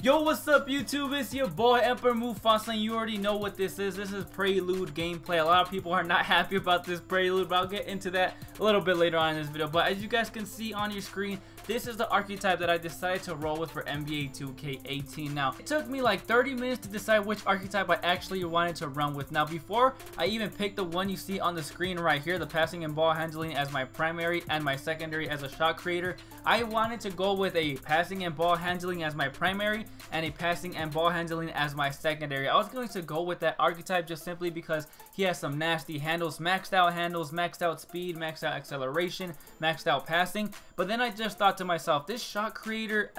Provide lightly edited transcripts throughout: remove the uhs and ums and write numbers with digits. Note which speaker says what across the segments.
Speaker 1: Yo, what's up YouTube? It's your boy Emperor Mufasa, and you already know what this is. This is Prelude gameplay. A lot of people are not happy about this Prelude, but I'll get into that a little bit later on in this video. But as you guys can see on your screen, this is the archetype that I decided to roll with for NBA 2K18. Now, it took me like 30 minutes to decide which archetype I actually wanted to run with. Now, before I even picked the one you see on the screen right here, the passing and ball handling as my primary and my secondary as a shot creator, I wanted to go with a passing and ball handling as my primary and a passing and ball handling as my secondary. I was going to go with that archetype just simply because he has some nasty handles, maxed out speed, maxed out acceleration, maxed out passing. But then I just thought to myself, this shot creator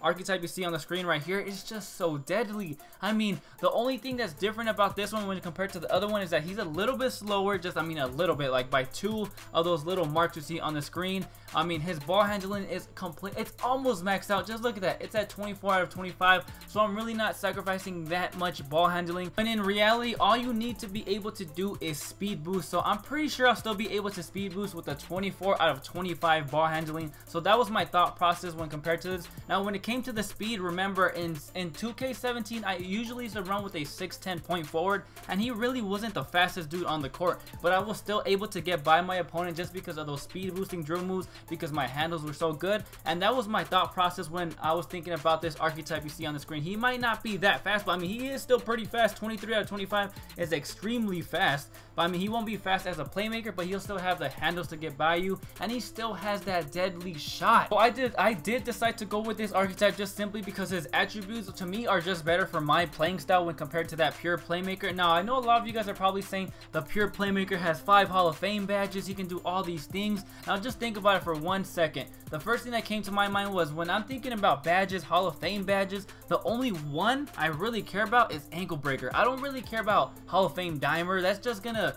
Speaker 1: archetype you see on the screen right here is just so deadly. I mean, the only thing that's different about this one when compared to the other one is that he's a little bit slower, a little bit, like by 2 of those little marks you see on the screen. I mean, his ball handling is complete. It's almost maxed out. Just look at that. It's at 24 out of 25. So I'm really not sacrificing that much ball handling. And in reality, all you need to be able to do is speed boost. So I'm pretty sure I'll still be able to speed boost with a 24 out of 25 ball handling. So that was my thought process when compared to this. Now, when it came to the speed, remember in 2K17, I usually used to run with a 6'10" point forward, and he really wasn't the fastest dude on the court. But I was still able to get by my opponent just because of those speed boosting drill moves, because my handles were so good. And that was my thought process when I was thinking about this archetype you see on the screen. He might not be that fast, but I mean, he is still pretty fast. 23 out of 25 is extremely fast. But I mean, he won't be fast as a playmaker, but he'll still have the handles to get by you, and he still has that deadly shot. So I did decide to go with this archetype just simply because his attributes to me are just better for my playing style when compared to that pure playmaker. Now, I know a lot of you guys are probably saying the pure playmaker has 5 Hall of Fame badges, he can do all these things. Now just think about it for 1 second. The first thing that came to my mind was when I'm thinking about badges, Hall of Fame badges, the only one I really care about is ankle breaker. I don't really care about Hall of Fame dimer. That's just gonna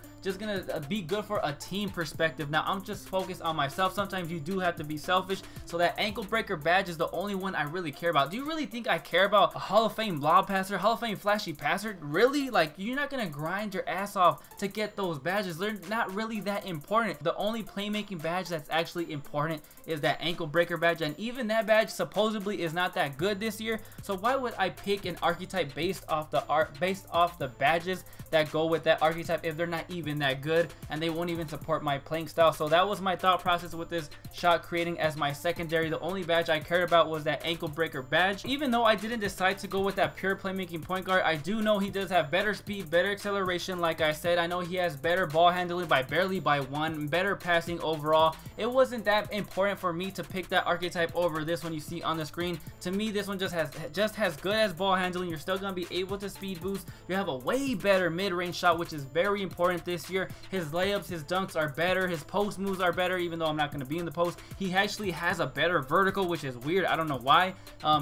Speaker 1: be good for a team perspective. Now I'm just focused on myself. Sometimes you do have to be selfish, so that ankle breaker badge is the only one I really care about. Do you really think I care about a Hall of Fame lob passer, Hall of Fame flashy passer? Really? Like, you're not gonna grind your ass off to get those badges. They're not really that important. The only playmaking badge that's actually important is that ankle breaker badge, and even that badge supposedly is not that good this year. So why would I pick an archetype based off the badges that go with that archetype if they're not even that good and they won't even support my playing style? So that was my thought process with this shot creating as my secondary. The only badge I cared about was that ankle breaker badge. Even though I didn't decide to go with that pure playmaking point guard, I do know he does have better speed, better acceleration. Like I said, I know he has better ball handling by barely by 1, better passing overall. It wasn't that important for me to pick that archetype over this one you see on the screen. To me, this one just has good as ball handling. You're still gonna be able to speed boost. You have a way better mid-range shot, which is very important this year. His layups, his dunks are better. His post moves are better, even though I'm not gonna be in the post. He actually has a better vertical, which is weird. I don't know why.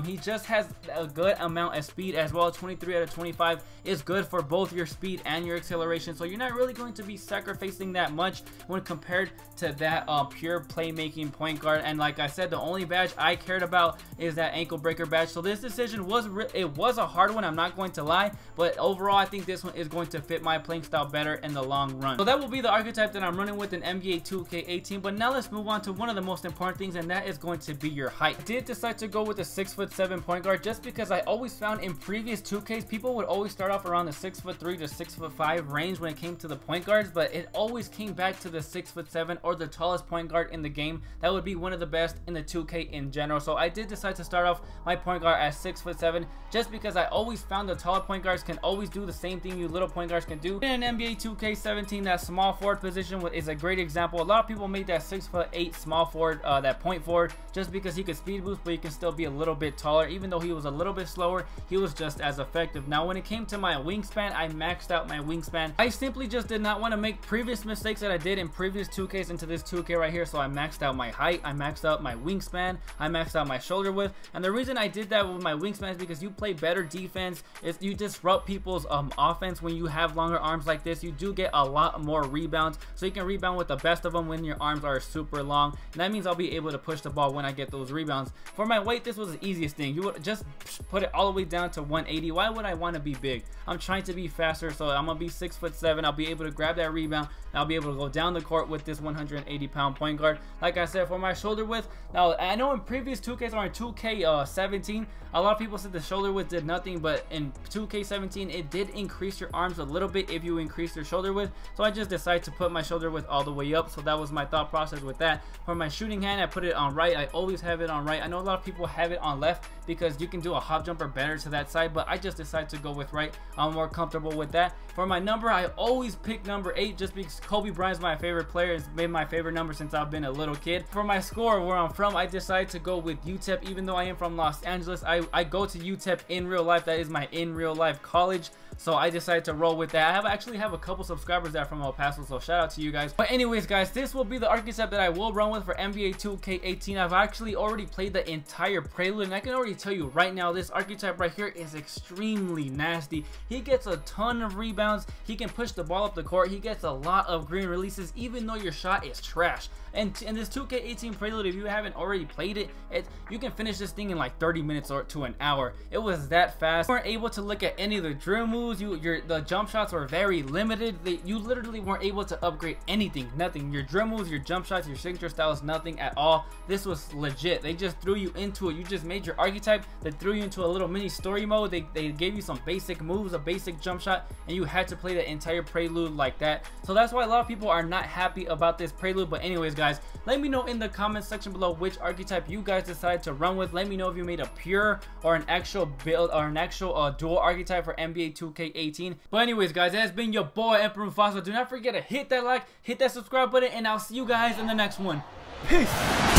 Speaker 1: He just has a good amount of speed as well. 23 out of 25 is good for both your speed and your acceleration, so you're not really going to be sacrificing that much when compared to that pure playmaking point guard. And like I said, the only badge I cared about is that ankle breaker badge. So this decision was a hard one, I'm not going to lie, but overall I think this one is going to fit my playing style better in the long run. So that will be the archetype that I'm running with in NBA 2K18. But now let's move on to one of the most important things, and that is going to be your height. I did decide to go with a 6'7" point guard just because I always found in previous 2Ks people would always start off around the 6'3" to 6'5" range when it came to the point guards, but it always came back to the 6'7" or the tallest point guard in the game. That would be one of the best in the 2K in general. So I did decide to start off my point guard at 6'7" just because I always found the taller point guards can always do the same thing you little point guards can do. In NBA 2K17, that small forward position is a great example. A lot of people made that 6'8" small forward, that point forward, just because he could speed boost, but he can still be a little bit taller. Even though he was a little bit slower, he was just as effective. Now when it came to my wingspan, I maxed out my wingspan. I simply just did not want to make previous mistakes that I did in previous 2Ks into this 2K right here. So I maxed out my height, I maxed out my wingspan, I maxed out my shoulder width. And the reason I did that with my wingspan is because you play better defense, you disrupt people's offense when you have longer arms like this. You do get a a lot more rebounds, so you can rebound with the best of them when your arms are super long, and that means I'll be able to push the ball when I get those rebounds. For my weight, this was the easiest thing. You would just put it all the way down to 180. Why would I want to be big? I'm trying to be faster, so I'm gonna be 6'7". I'll be able to grab that rebound, and I'll be able to go down the court with this 180-pound point guard. Like I said, for my shoulder width, now I know in previous 2Ks or in 2K17, a lot of people said the shoulder width did nothing, but in 2K17 it did increase your arms a little bit if you increase your shoulder width. So I just decided to put my shoulder width all the way up, so that was my thought process with that. For my shooting hand, I put it on right. I always have it on right. I know a lot of people have it on left because you can do a hop jumper better to that side, but I just decided to go with right. I'm more comfortable with that. For my number, I always pick number 8 just because Kobe Bryant's my favorite player. It's been my favorite number since I've been a little kid. For my score, where I'm from, I decided to go with UTEP. Even though I am from Los Angeles, I go to UTEP in real life. That is my in real life college, so I decided to roll with that. I actually have a couple subscribers that are from El Paso, so shout out to you guys. But anyways, guys, this will be the archetype that I will run with for NBA 2K18. I've actually already played the entire prelude, and I can already tell you right now, this archetype right here is extremely nasty. He gets a ton of rebounds. He can push the ball up the court. He gets a lot of green releases, even though your shot is trash. And in this 2K18 prelude, if you haven't already played it, you can finish this thing in like 30 minutes or to an hour. It was that fast. You weren't able to look at any of the drill moves. The jump shots were very limited. You literally weren't able to upgrade anything, nothing. Your drill moves, your jump shots, your signature styles, nothing at all. This was legit. They just threw you into it. You just made your archetype. They threw you into a little mini story mode. They gave you some basic moves, a basic jump shot, and you had to play the entire prelude like that. So that's why a lot of people are not happy about this prelude. But anyways, guys, let me know in the comment section below which archetype you guys decided to run with. Let me know if you made a pure or an actual build or an actual dual archetype for NBA 2K18. But anyways, guys, that's been your boy Emperor Mufasa. Do not forget to hit that like, hit that subscribe button, and I'll see you guys in the next one. Peace.